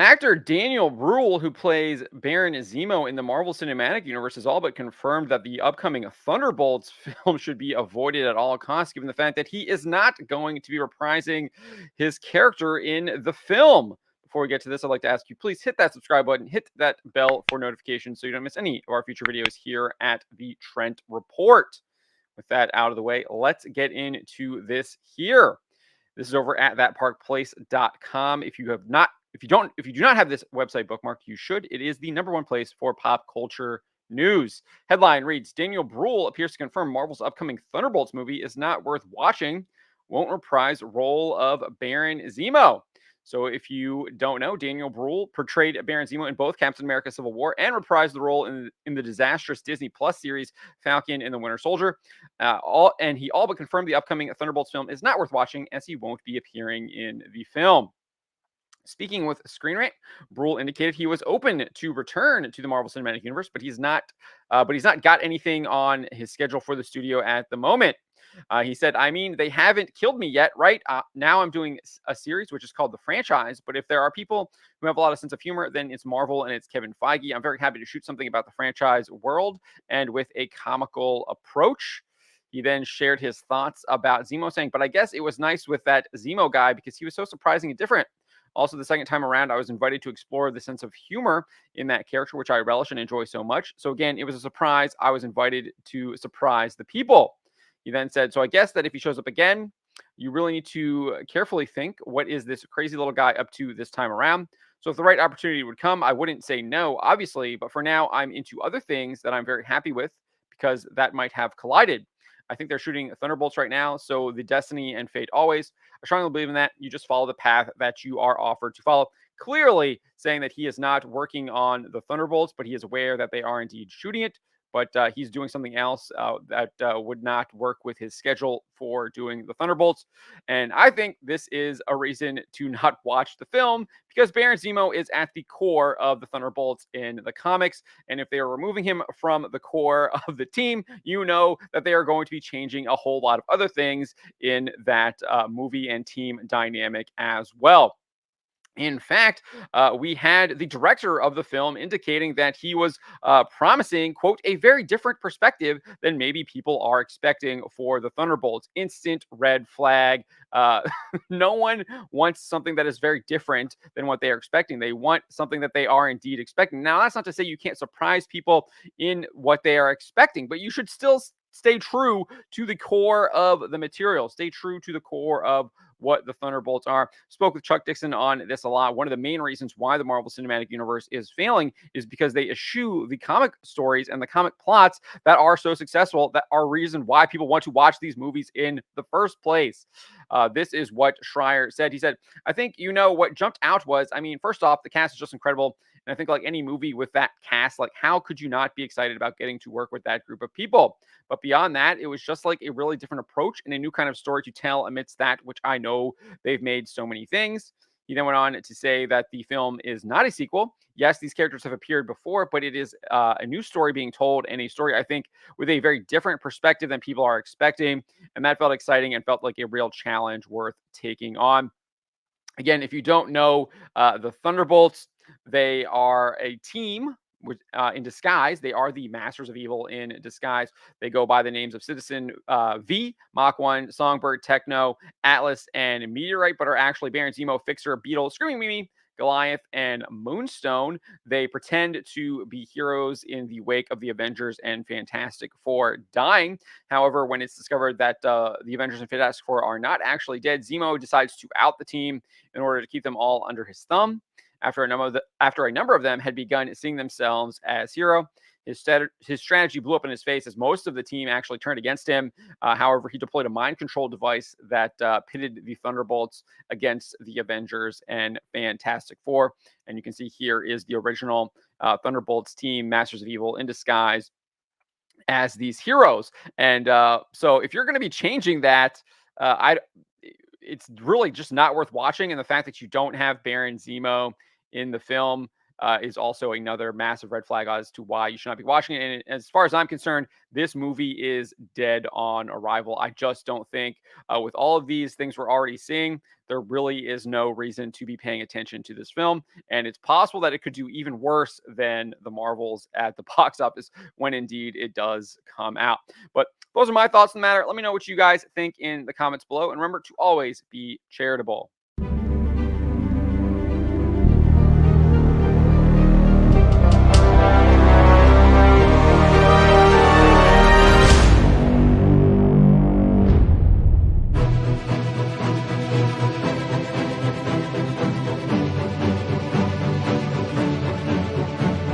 Actor Daniel Brühl, who plays Baron Zemo in the Marvel Cinematic Universe, has all but confirmed that the upcoming Thunderbolts film should be avoided at all costs, given the fact that he is not going to be reprising his character in the film. Before we get to this, I'd like to ask you, please hit that subscribe button, hit that bell for notifications so you don't miss any of our future videos here at the Trent Report. With that out of the way, let's get into this here. This is over at thatparkplace.com. If you do not have this website bookmarked, you should. It is the number one place for pop culture news. Headline reads: Daniel Brühl appears to confirm Marvel's upcoming Thunderbolts movie is not worth watching. Won't reprise role of Baron Zemo. So if you don't know, Daniel Brühl portrayed Baron Zemo in both Captain America: Civil War and reprised the role in the disastrous Disney Plus series Falcon and the Winter Soldier. He all but confirmed the upcoming Thunderbolts film is not worth watching, as he won't be appearing in the film. Speaking with Screen Rant, Brühl indicated he was open to return to the Marvel Cinematic Universe, but he's not got anything on his schedule for the studio at the moment. He said, "I mean, they haven't killed me yet, right? Now I'm doing a series which is called The Franchise. But if there are people who have a lot of sense of humor, then it's Marvel and it's Kevin Feige. I'm very happy to shoot something about the franchise world and with a comical approach." He then shared his thoughts about Zemo, saying, "But I guess it was nice with that Zemo guy because he was so surprising and different. Also, the second time around, I was invited to explore the sense of humor in that character, which I relish and enjoy so much. So again, it was a surprise. I was invited to surprise the people." He then said, "So I guess that if he shows up again, you really need to carefully think, what is this crazy little guy up to this time around? So if the right opportunity would come, I wouldn't say no, obviously, but for now, I'm into other things that I'm very happy with because that might have collided. I think they're shooting Thunderbolts right now, so the destiny and fate always. I strongly believe in that. You just follow the path that you are offered to follow." Clearly saying that he is not working on the Thunderbolts, but he is aware that they are indeed shooting it. But he's doing something else that would not work with his schedule for doing the Thunderbolts. And I think this is a reason to not watch the film because Baron Zemo is at the core of the Thunderbolts in the comics. And if they are removing him from the core of the team, you know that they are going to be changing a whole lot of other things in that movie and team dynamic as well. In fact, we had the director of the film indicating that he was promising, quote, "a very different perspective than maybe people are expecting for the Thunderbolts." Instant red flag. Uh, no one wants something that is very different than what they are expecting. They want something that they are indeed expecting. Now, that's not to say you can't surprise people in what they are expecting, but you should still stay true to the core of the material, stay true to the core of what the Thunderbolts are. Spoke with Chuck Dixon on this a lot. One of the main reasons why the Marvel Cinematic Universe is failing is because they eschew the comic stories and the comic plots that are so successful, that are reason why people want to watch these movies in the first place. This is what Schreier said. He said, "I think, what jumped out was, I mean, first off, the cast is just incredible. And I think like any movie with that cast, like how could you not be excited about getting to work with that group of people? But beyond that, it was just like a really different approach and a new kind of story to tell amidst that, which I know they've made so many things." He then went on to say that the film is not a sequel. Yes, these characters have appeared before, but it is a new story being told, and a story, I think, with a very different perspective than people are expecting. And that felt exciting and felt like a real challenge worth taking on. Again, if you don't know, the Thunderbolts, they are a team in disguise. They are the masters of evil in disguise. They go by the names of Citizen V, Mach 1, Songbird, Techno, Atlas, and Meteorite, but are actually Baron Zemo, Fixer, Beetle, Screaming Mimi, Goliath, and Moonstone. They pretend to be heroes in the wake of the Avengers and Fantastic Four dying. However, when it's discovered that the Avengers and Fantastic Four are not actually dead, Zemo decides to out the team in order to keep them all under his thumb. After a number of them had begun seeing themselves as hero, his strategy blew up in his face as most of the team actually turned against him. However, he deployed a mind control device that pitted the Thunderbolts against the Avengers and Fantastic Four. And you can see here is the original Thunderbolts team, Masters of Evil in disguise, as these heroes. And so if you're going to be changing that, it's really just not worth watching. And the fact that you don't have Baron Zemo in the film is also another massive red flag as to why you should not be watching it. And as far as I'm concerned, this movie is dead on arrival. I just don't think, with all of these things we're already seeing, there really is no reason to be paying attention to this film. And it's possible that it could do even worse than the Marvels at the box office when indeed it does come out. But those are my thoughts on the matter. Let me know what you guys think in the comments below. And remember to always be charitable.